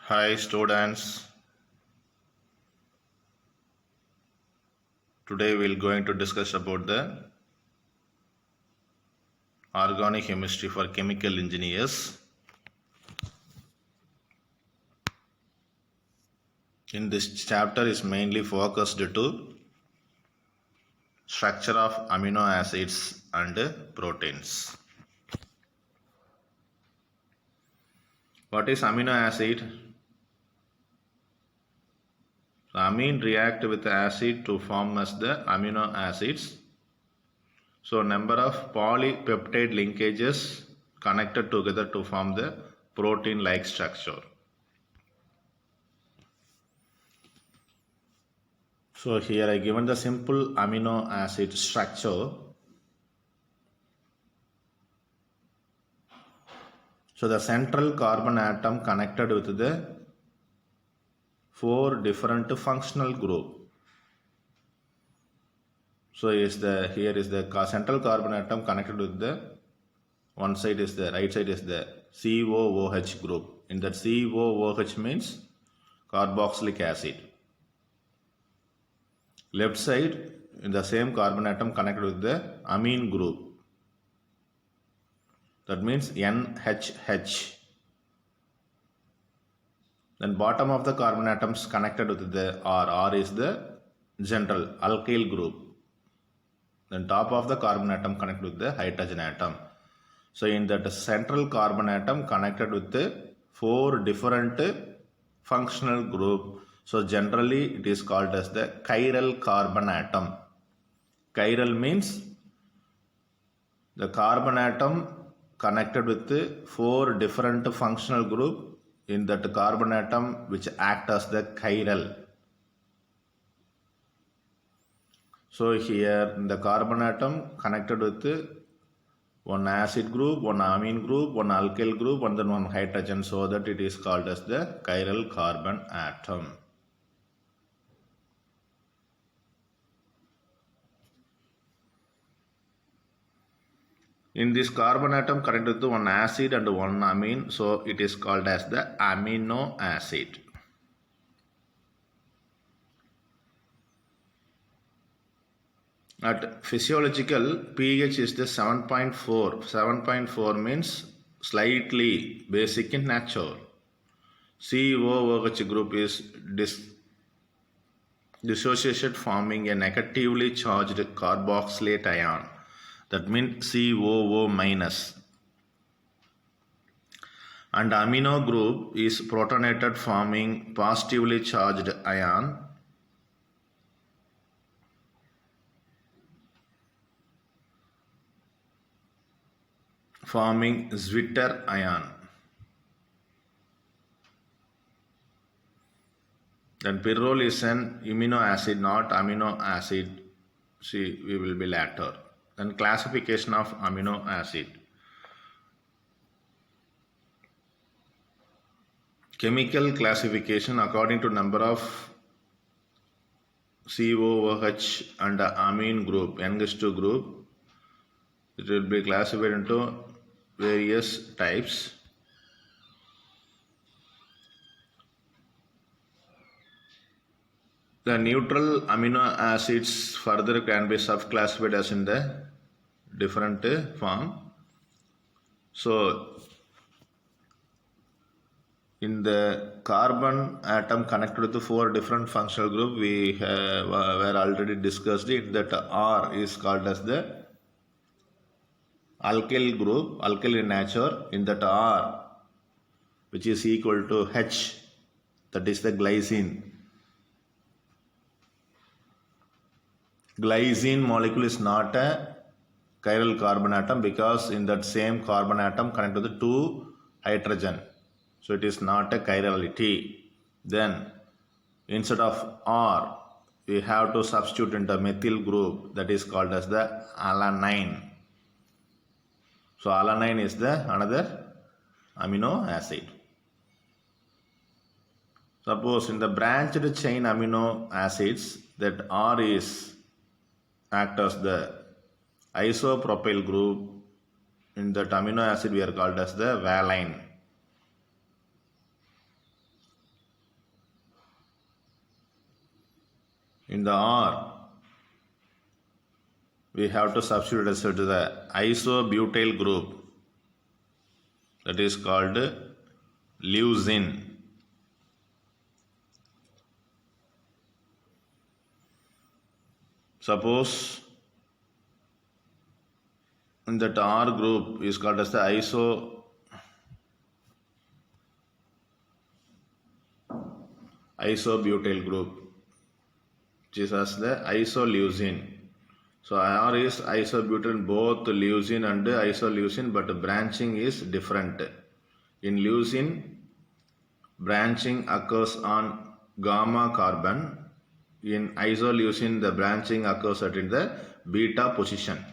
Hi students, today we are going to discuss about the organic chemistry for chemical engineers. In this chapter is mainly focused to structure of amino acids and proteins. What is amino acid? The amine react with acid to form as the amino acids. So number of polypeptide linkages connected together to form the protein-like structure. So here I given the simple amino acid structure. So the central carbon atom connected with the four different functional group. So here is the central carbon atom connected with the one side is the right side is the COOH group. In that COOH means carboxylic acid. Left side in the same carbon atom connected with the amine group. That means NHH. Then bottom of the carbon atoms connected with the R is the general alkyl group. Then top of the carbon atom connected with the hydrogen atom. So in that central carbon atom connected with the four different functional group. So generally it is called as the chiral carbon atom. Chiral means the carbon atom connected with the four different functional group in that carbon atom which act as the chiral. So here in the carbon atom connected with one acid group, one amine group, one alkyl group and then one hydrogen, so that it is called as the chiral carbon atom. In this carbon atom connected to one acid and one amine, so it is called as the amino acid. At physiological pH is the 7.4. 7.4 means slightly basic in nature. COOH group is dissociated forming a negatively charged carboxylate ion. That means COO minus. And amino group is protonated forming positively charged ion. Forming zwitterion. Then pyrrole is an amino acid, not amino acid. See, we will be later. Then classification of amino acid. Chemical classification according to number of COOH and amine group, N-2 group. It will be classified into various types. The neutral amino acids further can be subclassified as in the different form. So in the carbon atom connected to four different functional group, we were already discussed it that R is called as the alkyl group, alkyl in nature. In that R which is equal to H, that is the glycine. Glycine molecule is not a chiral carbon atom because in that same carbon atom connected to the two hydrogen. So it is not a chirality. Then instead of R, we have to substitute into methyl group, that is called as the alanine. So alanine is the another amino acid. Suppose in the branched chain amino acids, that R is act as the isopropyl group. In that amino acid we are called as the valine. In the R, we have to substitute as to the isobutyl group, that is called leucine. Suppose in that R group is called as the isobutyl group, which is as the isoleucine. So R is isobutyl, both leucine and isoleucine, but branching is different. In leucine, branching occurs on gamma carbon. In isoleucine, the branching occurs at the beta position.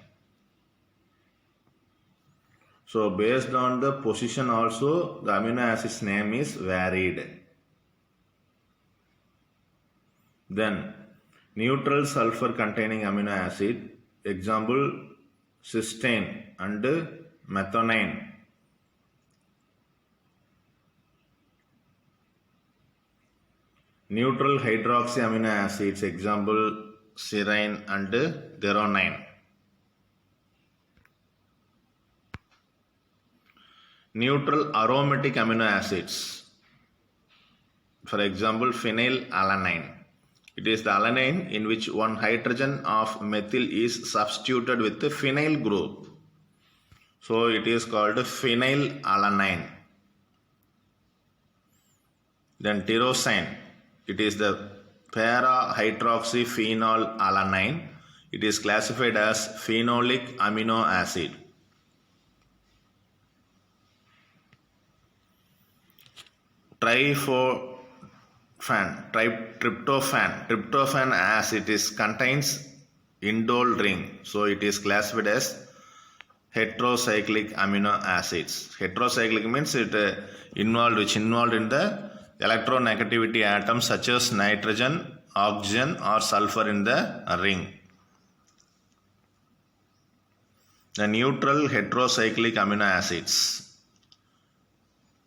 So based on the position also, the amino acid's name is varied. Then neutral sulfur containing amino acid, example cysteine and methionine. Neutral hydroxy amino acids, example serine and threonine. Neutral aromatic amino acids, for example phenylalanine. It is the alanine in which one hydrogen of methyl is substituted with the phenyl group. So it is called phenylalanine. Then tyrosine. It is the para-hydroxyphenylalanine. It is classified as phenolic amino acid. Tryptophan as it is contains indole ring, so it is classified as heterocyclic amino acids. Heterocyclic means it involved in the electronegativity atoms such as nitrogen, oxygen or sulfur in the ring. The neutral heterocyclic amino acids.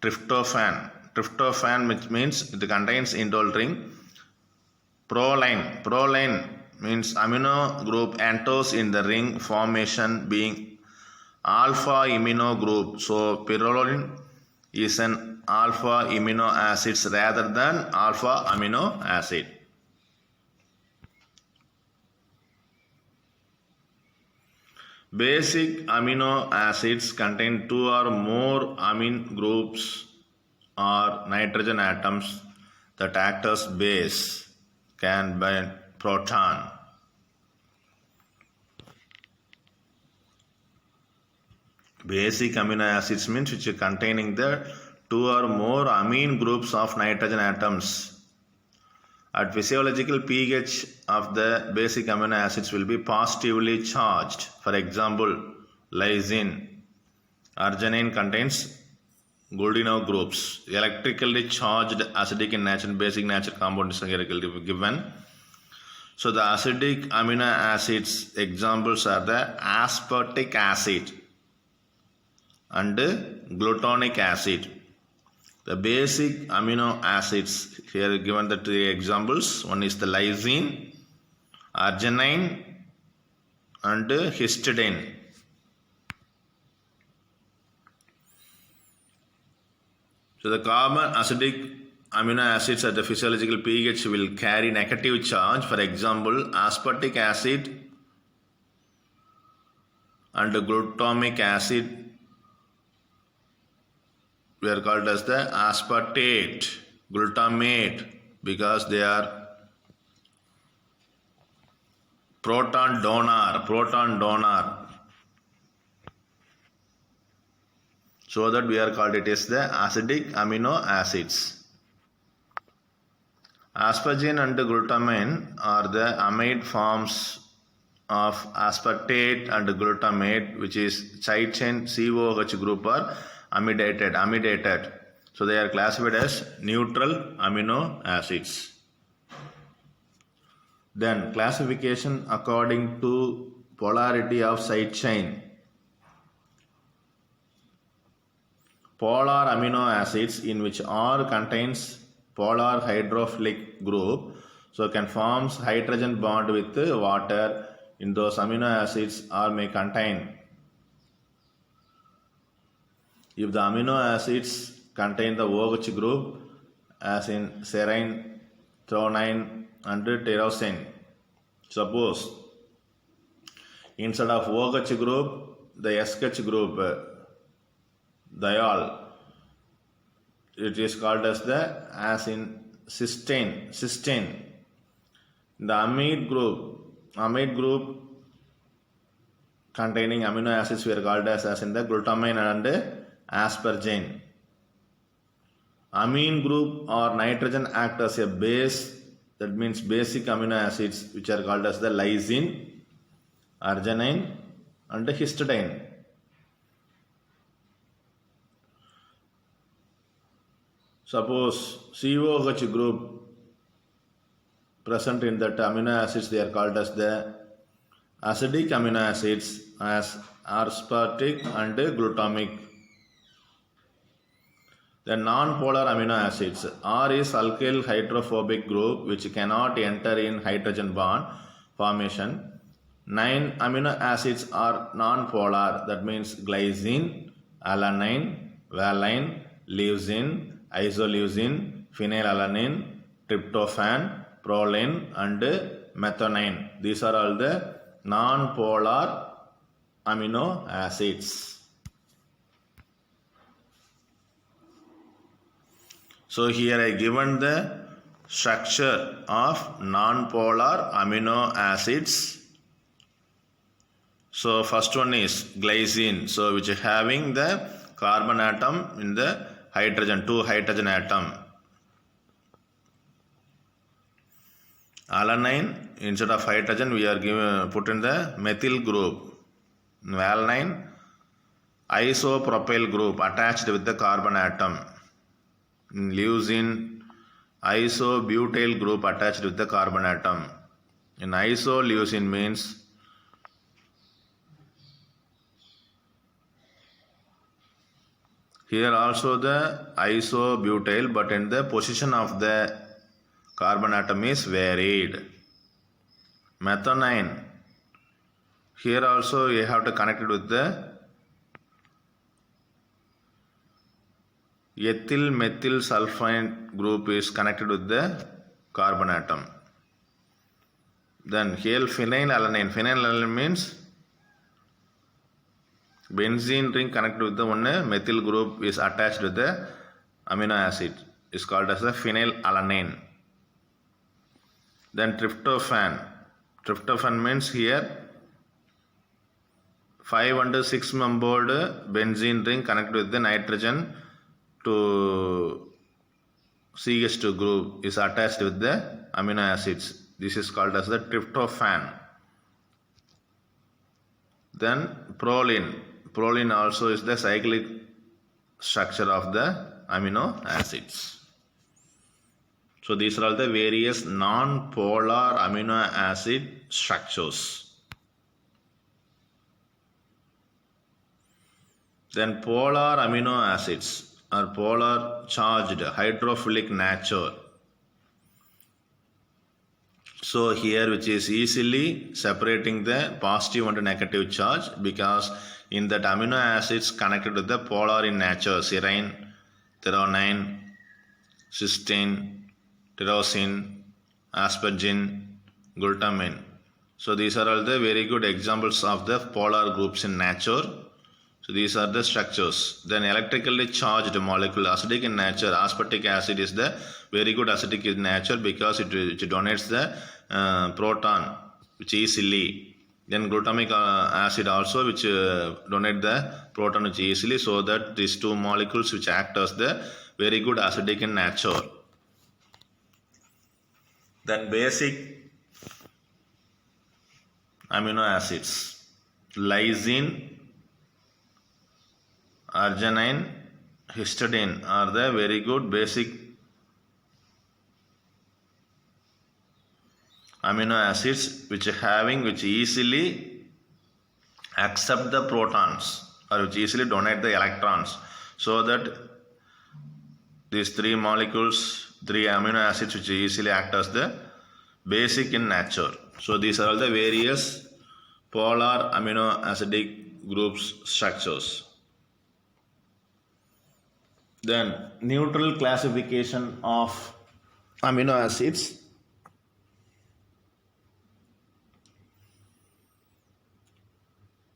Tryptophan which means it contains indole ring. Proline means amino group enters in the ring formation being alpha amino group. So pyrroline is an alpha amino acids rather than alpha amino acid. Basic amino acids contain two or more amine groups or nitrogen atoms that act as base, can bind proton. Basic amino acids means which are containing the two or more amine groups of nitrogen atoms. At physiological pH of the basic amino acids will be positively charged. For example, lysine. Arginine contains Goldinov groups. Electrically charged acidic in nature, basic nature compound is given. So the acidic amino acids examples are the aspartic acid and glutonic acid. The basic amino acids here given the three examples. One is the lysine, arginine and histidine. So the carbon acidic amino acids at the physiological pH will carry negative charge. For example, aspartic acid and glutamic acid were called as the aspartate, glutamate, because they are proton donor. So that we are called it as the acidic amino acids. Aspargine and glutamine are the amide forms of aspartate and glutamate, which is side chain COOH group are amidated. So they are classified as neutral amino acids. Then classification according to polarity of side chain. Polar amino acids in which R contains polar hydrophilic group. So can forms hydrogen bond with water in those amino acids or may contain. If the amino acids contain the OH group as in serine, threonine and tyrosine. Suppose instead of OH group, the SH group, diol, it is called as in cysteine. The amide group containing amino acids were called as in the glutamine and aspartame. Amine group or nitrogen act as a base, that means basic amino acids, which are called as the lysine, arginine and histidine. Suppose COOH group present in that amino acids, they are called as the acidic amino acids as aspartic and glutamic. The non-polar amino acids. R is alkyl hydrophobic group which cannot enter in hydrogen bond formation. 9 amino acids are non-polar, that means glycine, alanine, valine, leucine, isoleucine, phenylalanine, tryptophan, proline and methionine. These are all the non-polar amino acids. So here I given the structure of non-polar amino acids. So first one is glycine, so which is having the carbon atom in the hydrogen, 2 hydrogen atom. Alanine, instead of hydrogen we are put in the methyl group. Valine, isopropyl group attached with the carbon atom. Leucine, isobutyl group attached with the carbon atom. In isoleucine means here also the isobutyl, but in the position of the carbon atom is varied. Methionine, here also you have to connect it with the ethyl methyl sulfide group is connected with the carbon atom. Then here phenylalanine. Phenylalanine means benzene ring connected with the one methyl group is attached with the amino acid is called as the phenylalanine. Then tryptophan. Tryptophan means here 5 and 6 membered benzene ring connected with the nitrogen to CH2 group is attached with the amino acids. This is called as the tryptophan. Then proline. Proline also is the cyclic structure of the amino acids. So these are all the various non-polar amino acid structures. Then polar amino acids are polar charged, hydrophilic nature. So here which is easily separating the positive and negative charge, because in that amino acids connected to the polar in nature, serine, threonine, cysteine, tyrosine, aspartame, glutamine. So these are all the very good examples of the polar groups in nature. So these are the structures. Then electrically charged molecule, acidic in nature. Aspartic acid is the very good acidic in nature because it donates the proton which easily. Then glutamic acid also which donate the proton which easily, so that these two molecules which act as the very good acidic in nature. Then basic amino acids. Lysine, arginine, histidine are the very good basic amino acids which easily accept the protons or which easily donate the electrons, so that these three molecules, 3 amino acids which easily act as the basic in nature. So these are all the various polar amino acidic groups structures. Then neutral classification of amino acids.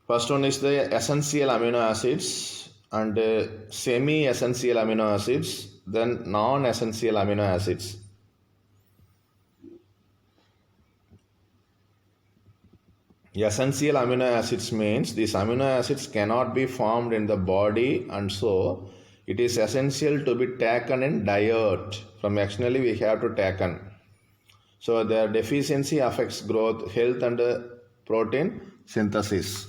First one is the essential amino acids and semi-essential amino acids, then non-essential amino acids. Essential amino acids means these amino acids cannot be formed in the body, and so it is essential to be taken in diet. From externally we have to taken. So their deficiency affects growth, health and protein synthesis.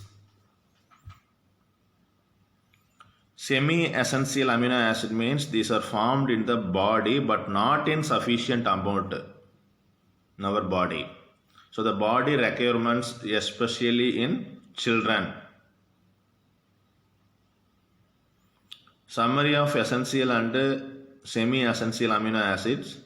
Semi-essential amino acid means these are formed in the body but not in sufficient amount in our body. So the body requirements, especially in children. Summary of essential and semi-essential amino acids.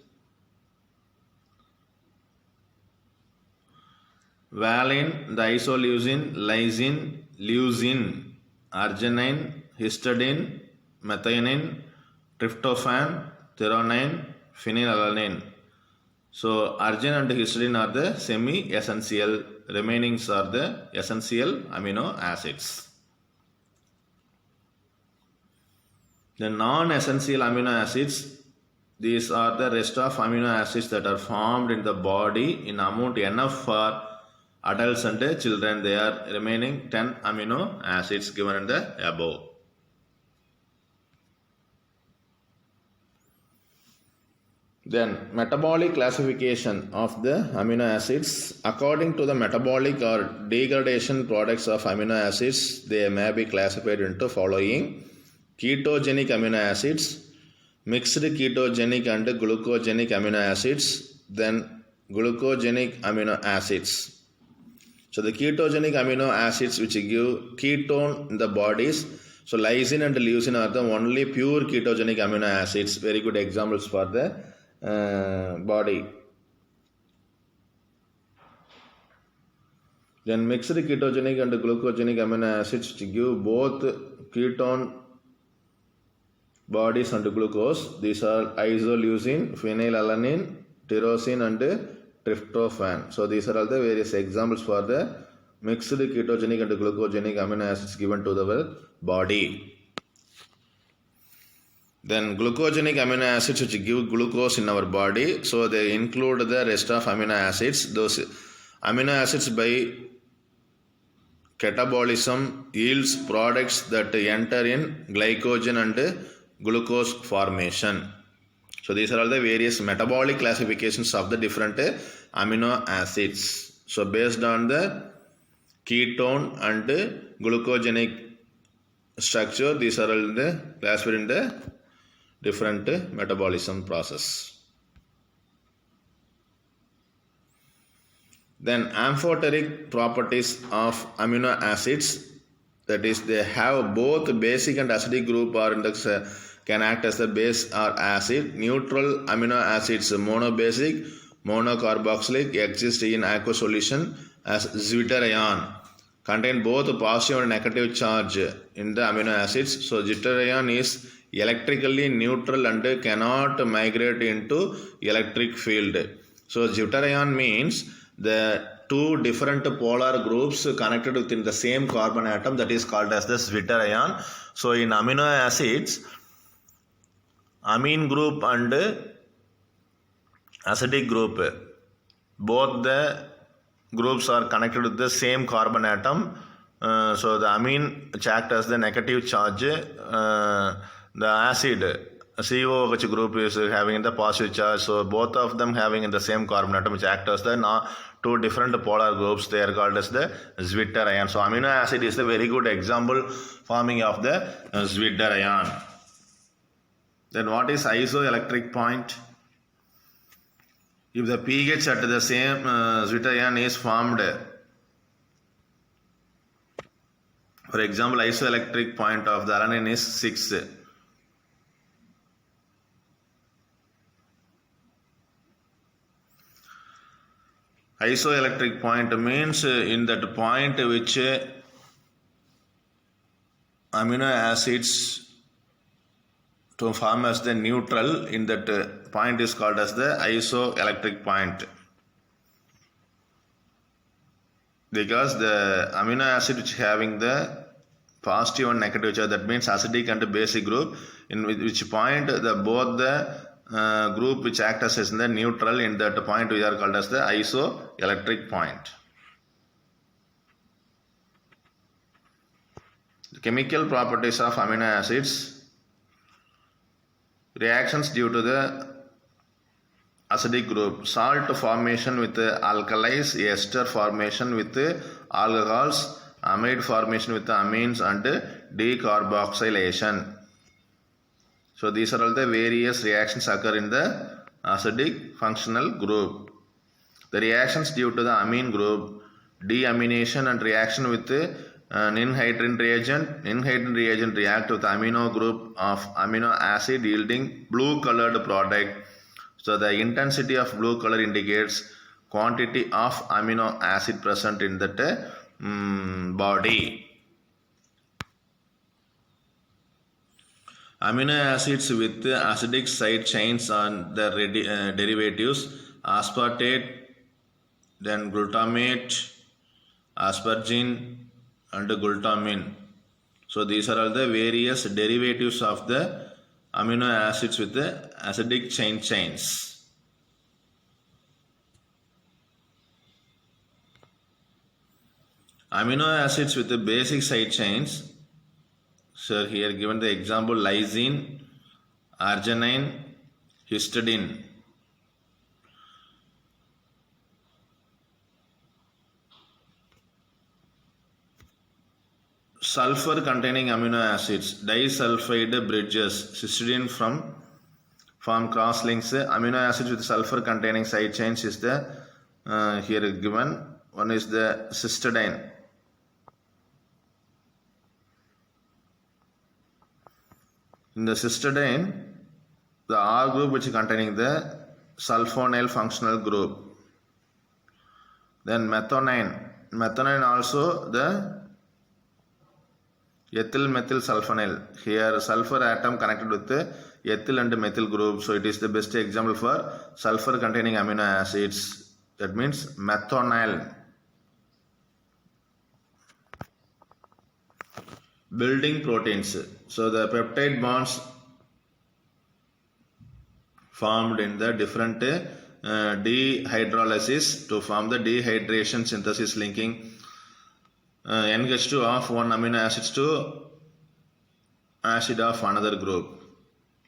Valine, the isoleucine, lysine, leucine, arginine, histidine, methionine, tryptophan, threonine, phenylalanine. So arginine and histidine are the semi-essential, remainings are the essential amino acids. The non-essential amino acids, these are the rest of amino acids that are formed in the body in amount enough for adults and children. They are remaining 10 amino acids given in the above. Then metabolic classification of the amino acids. According to the metabolic or degradation products of amino acids, they may be classified into following: ketogenic amino acids, mixed ketogenic and glucogenic amino acids, then glucogenic amino acids. So the ketogenic amino acids which give ketone in the bodies. So lysine and leucine are the only pure ketogenic amino acids. Very good examples for the body. Then mixed ketogenic and glucogenic amino acids which give both ketone bodies and glucose. These are isoleucine, phenylalanine, tyrosine and tryptophan. So these are all the various examples for the mixed ketogenic and glucogenic amino acids given to the body. Then glucogenic amino acids which give glucose in our body. So they include the rest of amino acids. Those amino acids by catabolism yields products that enter in glycogen and glucose formation. So these are all the various metabolic classifications of the different amino acids. So based on the ketone and glucogenic structure, these are all the classified in the different metabolism process. Then amphoteric properties of amino acids, that is they have both basic and acidic group or index can act as a base or acid. Neutral amino acids monobasic, monocarboxylic exist in aqueous solution as zwitterion, contain both positive and negative charge in the amino acids. So zwitterion is electrically neutral and cannot migrate into electric field. So zwitterion means the two different polar groups connected within the same carbon atom, that is called as the zwitterion. So in amino acids, amine group and acidic group, both the groups are connected with the same carbon atom. So the amine act as the negative charge, the acid COOH group is having the positive charge. So both of them having in the same carbon atom which act as the two different polar groups. They are called as the zwitterion. So amino acid is a very good example forming of the zwitterion. Then what is isoelectric point? If the pH at the same zwitterion is formed, for example, isoelectric point of the alanine is 6. Isoelectric point means in that point which amino acids to form as the neutral, in that point is called as the isoelectric point. Because the amino acid which having the positive and negative charge, that means acidic and basic group, in which point both the group which act as the neutral, in that point we are called as the isoelectric point. The chemical properties of amino acids: reactions due to the acidic group, salt formation with alkalis, ester formation with alcohols, amide formation with amines, and decarboxylation. So these are all the various reactions occur in the acidic functional group. The reactions due to the amine group: deamination and reaction with ninhydrin reagent. Ninhydrin reagent react with amino group of amino acid yielding blue colored product. So the intensity of blue color indicates quantity of amino acid present in that body. Amino acids with acidic side chains on the derivatives: aspartate, then glutamate, aspargine, and glutamine. So these are all the various derivatives of the amino acids with the acidic chains. Amino acids with the basic side chains. So here given the example: lysine, arginine, histidine. Sulfur containing amino acids: disulfide bridges, cysteine form cross links. Amino acids with sulfur containing side chains is the here given. One is the cysteine. In the cysteine, the R group which is containing the sulfonyl functional group. Then methionine also the ethyl methyl sulfonyl. Here sulfur atom connected with the ethyl and methyl group. So it is the best example for sulfur containing amino acids. That means methionine. Building proteins. So the peptide bonds formed in the different dehydrolysis to form the dehydration synthesis linking NH2 of one amino acids to acid of another group,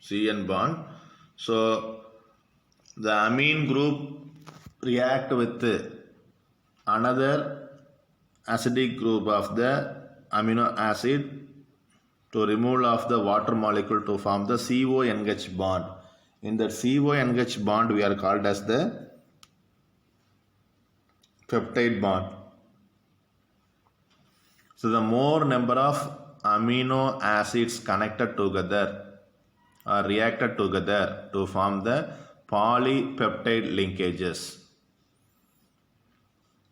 CN bond. So the amine group react with another acidic group of the amino acid to removal of the water molecule to form the CONH bond. In that CONH bond we are called as the peptide bond. So the more number of amino acids connected together or reacted together to form the polypeptide linkages.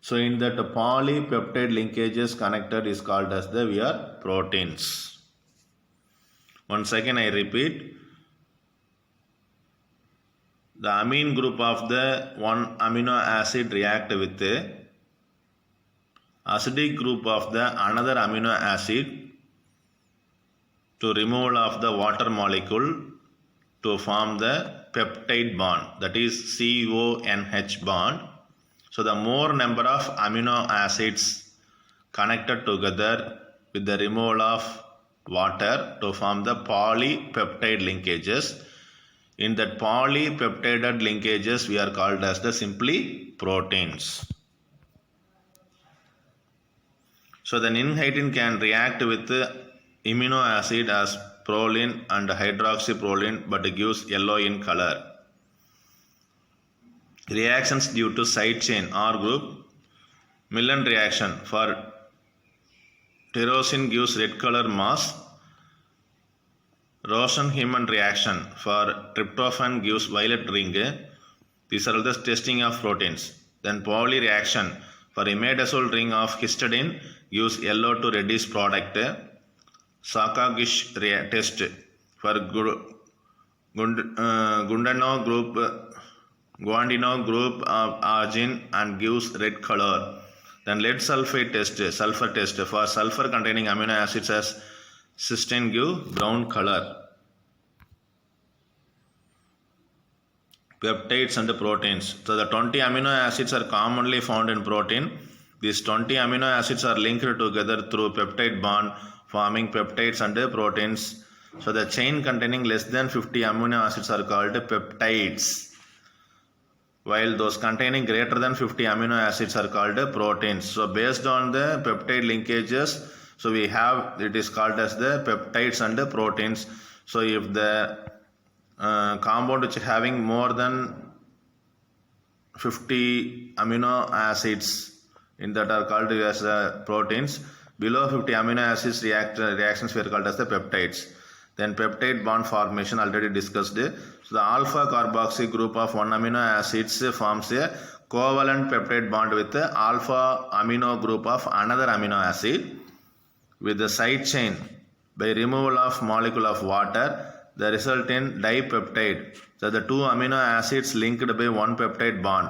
So in that polypeptide linkages connected is called as the proteins. Once again I repeat, the amine group of the one amino acid react with the acidic group of the another amino acid to removal of the water molecule to form the peptide bond, that is CONH bond. So the more number of amino acids connected together with the removal of water to form the polypeptide linkages. In that polypeptide linkages we are called as the simply proteins. So the ninhydrin can react with amino acid as proline and hydroxyproline but gives yellow in color. Reactions due to side chain R group: Millen reaction for tyrosine gives red color mass. Rosen-Heman reaction for tryptophan gives violet ring. These are the testing of proteins. Then Pauli reaction for imidazole ring of histidine use yellow to reddish product. Sakagish test for Gundano group Guandino group of argine and gives red color. Then lead sulfate test, sulfur test for sulfur containing amino acids as cysteine give brown color. Peptides and proteins. So the 20 amino acids are commonly found in protein. These 20 amino acids are linked together through peptide bond, forming peptides and proteins. So the chain containing less than 50 amino acids are called peptides, while those containing greater than 50 amino acids are called proteins. So based on the peptide linkages, so we have, it is called as the peptides and proteins. So if the compound which having more than 50 amino acids in that are called as proteins, below 50 amino acids reactions were called as the peptides. Then peptide bond formation already discussed. So the alpha carboxy group of one amino acids forms a covalent peptide bond with the alpha amino group of another amino acid with the side chain by removal of molecule of water. The result in dipeptide. So the two amino acids linked by one peptide bond.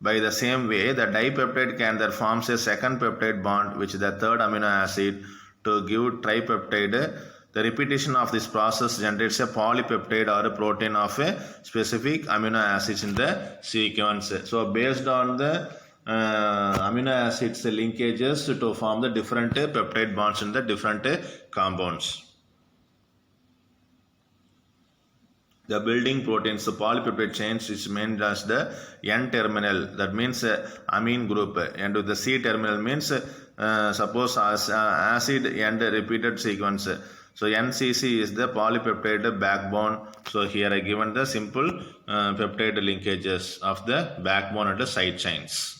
By the same way, the dipeptide can there forms a second peptide bond which is the third amino acid to give tripeptide. The repetition of this process generates a polypeptide or a protein of a specific amino acids in the sequence. So based on the amino acids linkages to form the different peptide bonds in the different compounds. The building proteins, the polypeptide chains is meant as the N-terminal, that means amine group, and with the C-terminal means suppose as acid and repeated sequence. So NCC is the polypeptide backbone. So here I given the simple peptide linkages of the backbone and the side chains.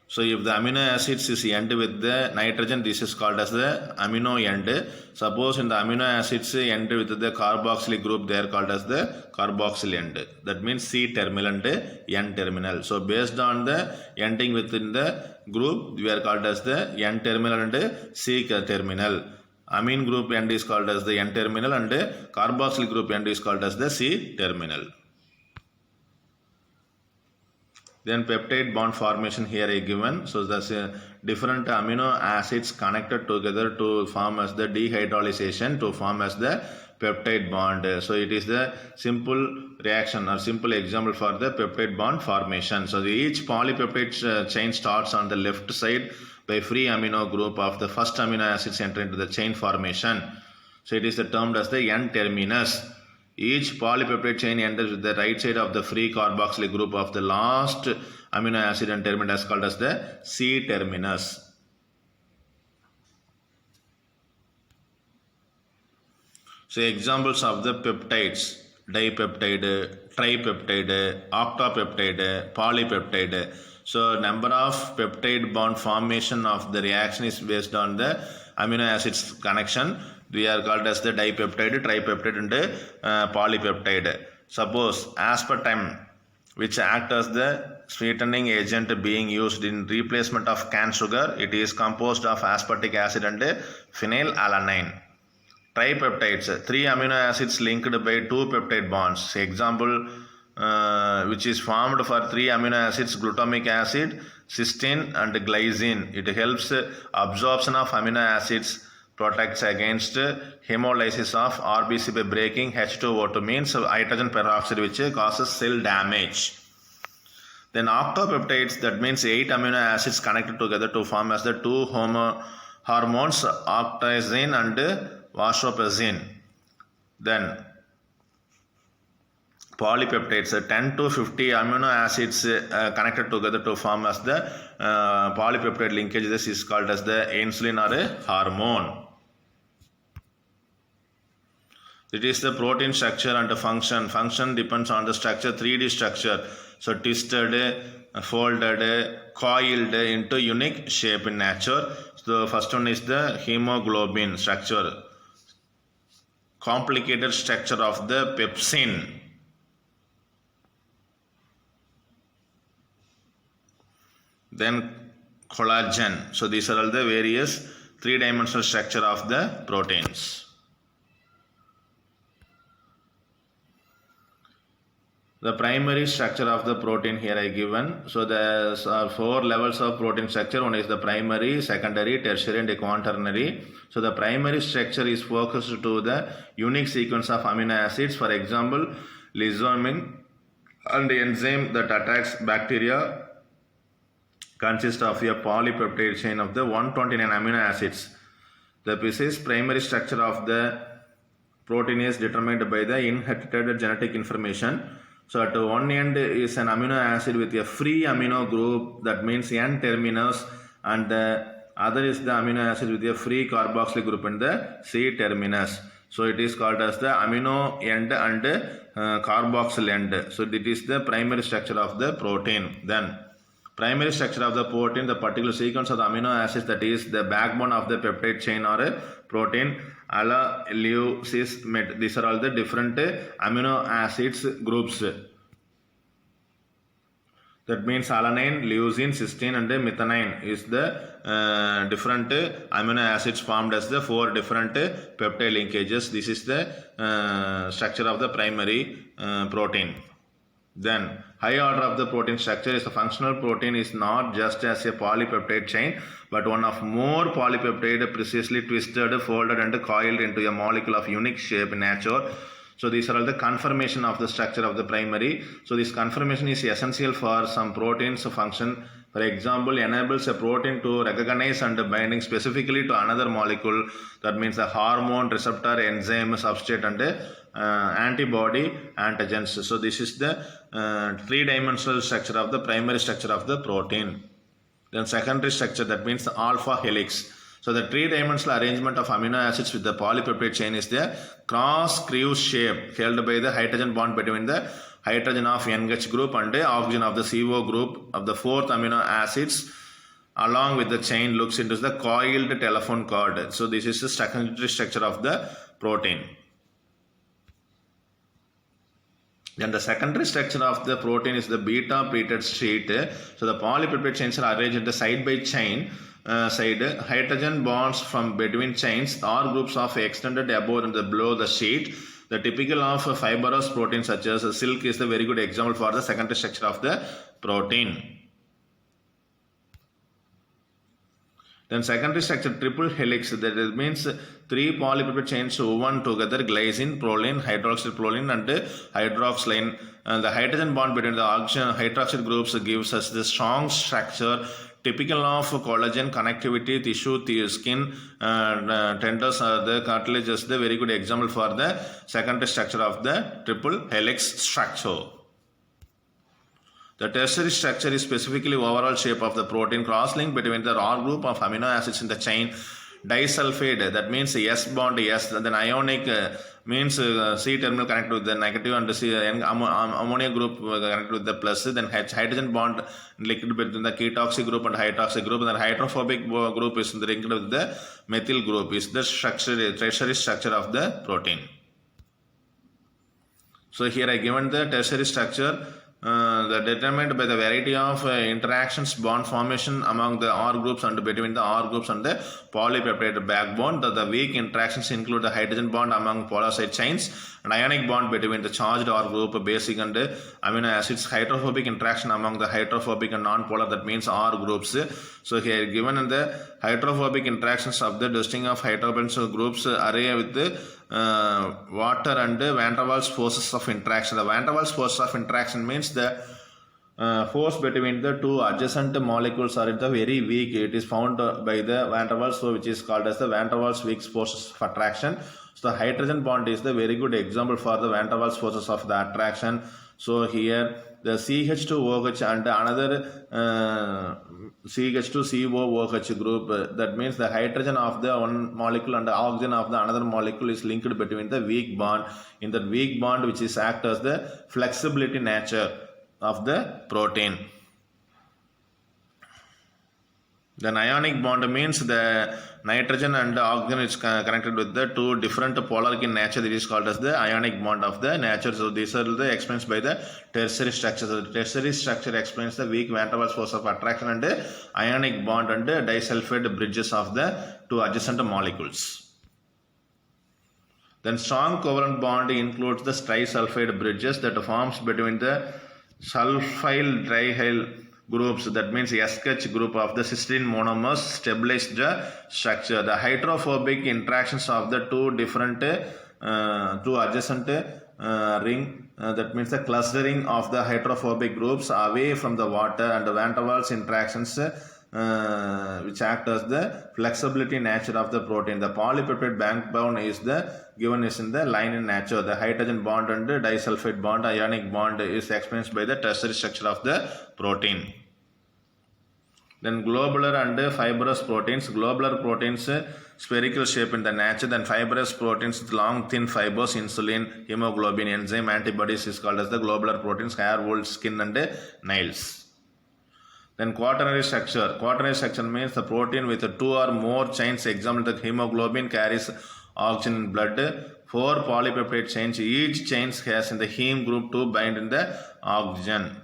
So if the amino acids is end with the nitrogen, this is called as the amino end. Suppose in the amino acids end with the carboxylic group, they are called as the carboxyl end. That means C terminal and N terminal. So based on the ending within the group, we are called as the N terminal and C terminal. Amine group end is called as the N terminal and carboxyl group end is called as the C terminal. Then peptide bond formation here is given. So that's different amino acids connected together to form as the dehydration to form as the peptide bond. So it is the simple reaction or simple example for the peptide bond formation. So each polypeptide chain starts on the left side by free amino group of the first amino acids enter into the chain formation. So it is termed as the N terminus. Each polypeptide chain enters with the right side of the free carboxylic group of the last amino acid and terminus called as the C terminus. So examples of the peptides: dipeptide, tripeptide, octapeptide, polypeptide. So number of peptide bond formation of the reaction is based on the amino acids connection. We are called as the dipeptide, tripeptide and polypeptide. Suppose aspartame, which act as the sweetening agent being used in replacement of cane sugar, it is composed of aspartic acid and phenylalanine. Tripeptides, 3 amino acids linked by 2 peptide bonds. Example, which is formed for 3 amino acids, glutamic acid, cysteine and glycine. It helps absorption of amino acids, protects against hemolysis of RBC by breaking H2O2 means hydrogen peroxide, which causes cell damage. Then octapeptides, that means 8 amino acids connected together to form as the 2 hormones octazine and vasopressin. Then polypeptides, 10 to 50 amino acids connected together to form as the polypeptide linkage. This is called as the insulin or a hormone. It is the protein structure and the function. Function depends on the structure, 3D structure. So twisted, folded, coiled into unique shape in nature. So the first one is the hemoglobin structure. Complicated structure of the pepsin. then collagen. So these are all the various three-dimensional structure of the proteins. The primary structure of the protein here I given. So there are 4 levels of protein structure. One is the primary, secondary, tertiary and quaternary. So the primary structure is focused to the unique sequence of amino acids. For example, lysozyme and enzyme that attacks bacteria consists of a polypeptide chain of the 129 amino acids. The precise primary structure of the protein is determined by the inherited genetic information. So at one end is an amino acid with a free amino group, that means N terminus, and the other is the amino acid with a free carboxylic group in the C terminus. So it is called as the amino end and carboxyl end. So it is the primary structure of the protein. Then primary structure of the protein, the particular sequence of the amino acids, that is the backbone of the peptide chain or a protein. Ala, leu, cis, met. These are all the different amino acids groups. That means alanine, leucine, cysteine and methionine is the different amino acids formed as the 4 different peptide linkages. This is the structure of the primary protein. Then high order of the protein structure is the functional protein is not just as a polypeptide chain, but one of more polypeptide precisely twisted, folded and coiled into a molecule of unique shape in nature. So these are all the conformation of the structure of the primary. So this conformation is essential for some proteins function. For example, enables a protein to recognize and binding specifically to another molecule. That means a hormone, receptor, enzyme, substrate and antibody antigens. So this is the 3-dimensional structure of the primary structure of the protein. Then secondary structure, that means the alpha helix. So the 3-dimensional arrangement of amino acids with the polypeptide chain is the cross crew shape held by the hydrogen bond between the hydrogen of NH group and the oxygen of the CO group of the 4th amino acids along with the chain looks into the coiled telephone cord. So this is the secondary structure of the protein. Then the secondary structure of the protein is the beta pleated sheet. So the polypeptide chains are arranged in the side by chain side. Hydrogen bonds from between chains or groups of extended above and below the sheet. The typical of fibrous proteins such as silk is the very good example for the secondary structure of the protein. Then secondary structure triple helix, that means 3 polypeptide chains woven together, glycine, proline, hydroxyproline and hydroxyline. And the hydrogen bond between the oxygen hydroxide groups gives us the strong structure typical of collagen connectivity, tissue, skin, tendons, the cartilage is the very good example for the secondary structure of the triple helix structure. The tertiary structure is specifically overall shape of the protein cross-link between the R group of amino acids in the chain. Disulfide, that means S bond S, then ionic means C terminal connected with the negative and C ammonia group connected with the plus, then hydrogen bond linked between the ketoxy group and hydroxy group, and then hydrophobic group is linked with the methyl group is the structure, tertiary structure of the protein. So here I given the tertiary structure. Determined by the variety of interactions, bond formation among the R groups and between the R groups and the polypeptide backbone. The weak interactions include the hydrogen bond among polar side chains and ionic bond between the charged R group, basic and amino acids, hydrophobic interaction among the hydrophobic and non-polar, that means R groups. So here given in the hydrophobic interactions of the distinct of hydrogen groups array with the water and van der Waals forces of interaction. The van der Waals forces of interaction means the force between the two adjacent molecules are very weak. It is found by the van der Waals, which is called as the van der Waals weak forces of attraction. So the hydrogen bond is the very good example for the van der Waals forces of the attraction. So here the CH2OH and another CH2COOH group, that means the hydrogen of the one molecule and the oxygen of the another molecule is linked between the weak bond. In that weak bond, which is act as the flexibility nature of the protein. Then ionic bond means the nitrogen and the oxygen is connected with the two different polar in nature. That is called as the ionic bond of the nature. So these are the explained by the tertiary structure. So the tertiary structure explains the weak van der Waals force of attraction and the ionic bond and the disulfide bridges of the two adjacent molecules. Then strong covalent bond includes the trisulfide bridges that forms between the sulfyl dihyl groups, that means Esec group of the cysteine monomers stabilize the structure. The hydrophobic interactions of the two adjacent ring, that means the clustering of the hydrophobic groups away from the water, and the van der Waals interactions which act as the flexibility nature of the protein. The polypeptide backbone is given in the line in nature. The hydrogen bond and the disulfide bond, ionic bond is experienced by the tertiary structure of the protein. Then globular and fibrous proteins. Globular proteins spherical shape in the nature. Then fibrous proteins long thin fibers, insulin, hemoglobin, enzyme, antibodies is called as the globular proteins, hair, wool, skin and nails. Then quaternary structure. Quaternary structure means the protein with two or more chains. Example, the hemoglobin carries oxygen in blood. 4 polypeptide chains. Each chain has in the heme group to bind in the oxygen.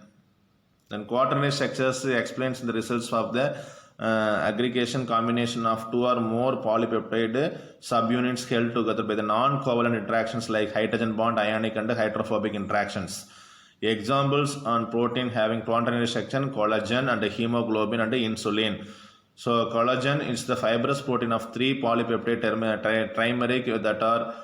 Then quaternary structures explains the results of the aggregation combination of 2 or more polypeptide subunits held together by the non-covalent interactions like hydrogen bond, ionic and hydrophobic interactions. Examples on protein having quaternary structure: collagen and hemoglobin and insulin. So collagen is the fibrous protein of 3 polypeptide trimeric that are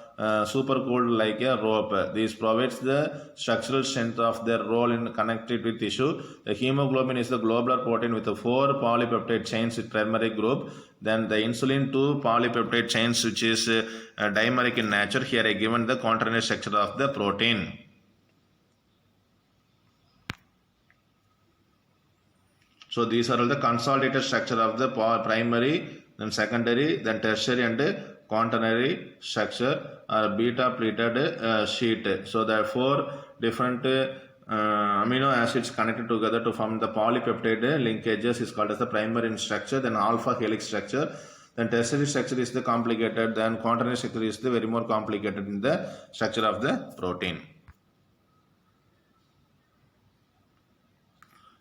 super cooled like a rope. This provides the structural strength of their role in connectivity tissue. The hemoglobin is the globular protein with the 4 polypeptide chains with trimeric group. Then the insulin 2 polypeptide chains which is dimeric in nature. Here I given the quaternary structure of the protein. So these are all the consolidated structure of the primary, then secondary, then tertiary and quaternary structure or beta pleated sheet. So there are 4 different amino acids connected together to form the polypeptide linkages is called as the primary structure. Then alpha helix structure. Then tertiary structure is the complicated. Then quaternary structure is the very more complicated in the structure of the protein.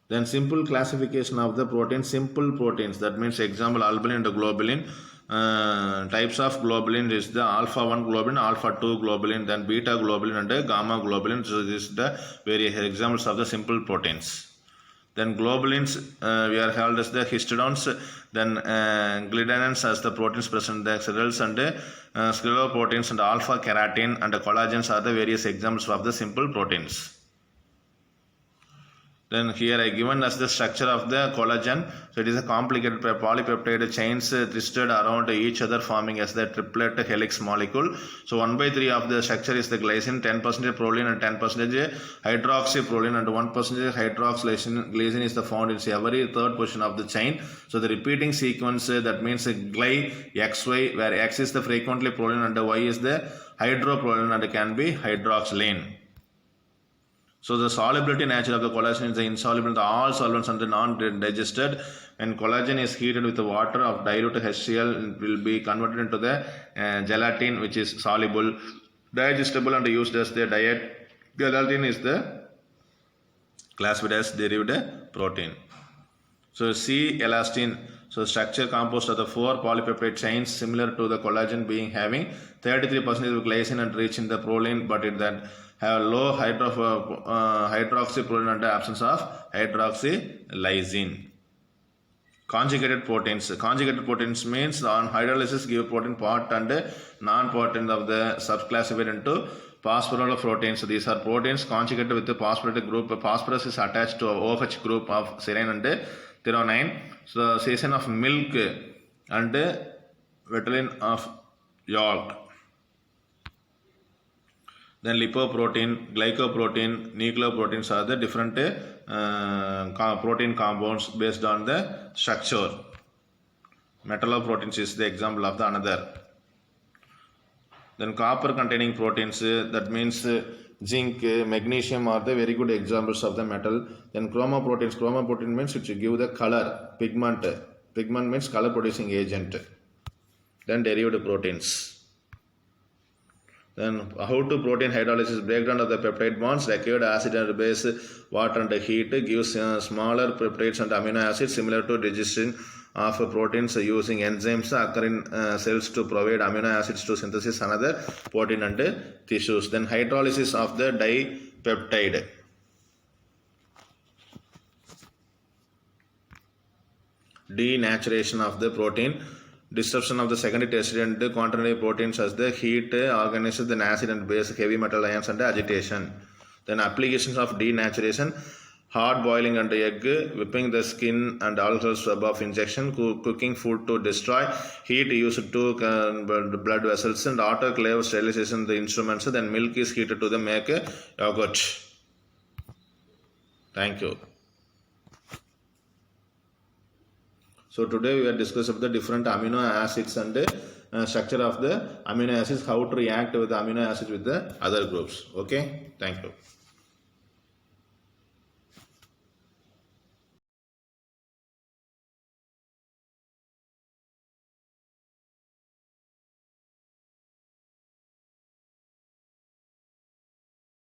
Then simple classification of the protein. Simple proteins, that means example albumin and globulin. Types of globulin is the alpha 1 globulin, alpha 2 globulin, then beta globulin and gamma globulin. So this is the various examples of the simple proteins. Then globulins we are held as the histones, then gliadins as the proteins present in the cells, and scleroproteins and alpha keratin and collagens are the various examples of the simple proteins. Then here I given as the structure of the collagen. So it is a complicated polypeptide chains twisted around each other forming as the triplet helix molecule. So 1/3 of the structure is the glycine, 10% proline and 10% hydroxyproline and 1% hydroxylglycine is the found in every third position of the chain. So the repeating sequence that means gly XY, where X is the frequently proline and Y is the hydroproline and can be hydroxylane. So the solubility nature of the collagen is insoluble in all solvents and non-digested. When collagen is heated with the water of dilute HCl, it will be converted into the gelatin, which is soluble, digestible and used as the diet. Gelatin is the classified as derived protein. So C elastin. So structure composed of the 4 polypeptide chains similar to the collagen being having 33% of glycine and rich in the proline, but it that have low hydroxyproline and absence of hydroxylysine. Conjugated proteins. Conjugated proteins means on hydrolysis give protein part and non-protein of the subclassified into phosphoroproteins. So these are proteins conjugated with the phosphoric group. Phosphorus is attached to a OH group of serine and threonine. So casein of milk and vetulin of yolk. Then lipoprotein, glycoprotein, nucleoproteins are the different protein compounds based on the structure. Metalloproteins is the example of the another. Then copper containing proteins, that means zinc, magnesium are the very good examples of the metal. Then chromoproteins. Chromoprotein means which give the color, pigment. Pigment means color producing agent. Then derived proteins. Then how to protein hydrolysis, breakdown of the peptide bonds, required acid and base, water and heat gives smaller peptides and amino acids similar to digestion of proteins using enzymes occur in cells to provide amino acids to synthesis another protein and tissues. Then hydrolysis of the dipeptide. Denaturation of the protein, disruption of the secondary, tertiary and quaternary proteins as the heat organizes the acid and base, heavy metal ions and agitation. Then applications of denaturation, hard boiling and egg, whipping the skin and ulcers above injection, cooking food to destroy, heat used to blood vessels and autoclave sterilization the instruments, then milk is heated to the make yogurt. Thank you. So today we are discussing the different amino acids and structure of the amino acids, how to react with the amino acids with the other groups. Okay, thank you.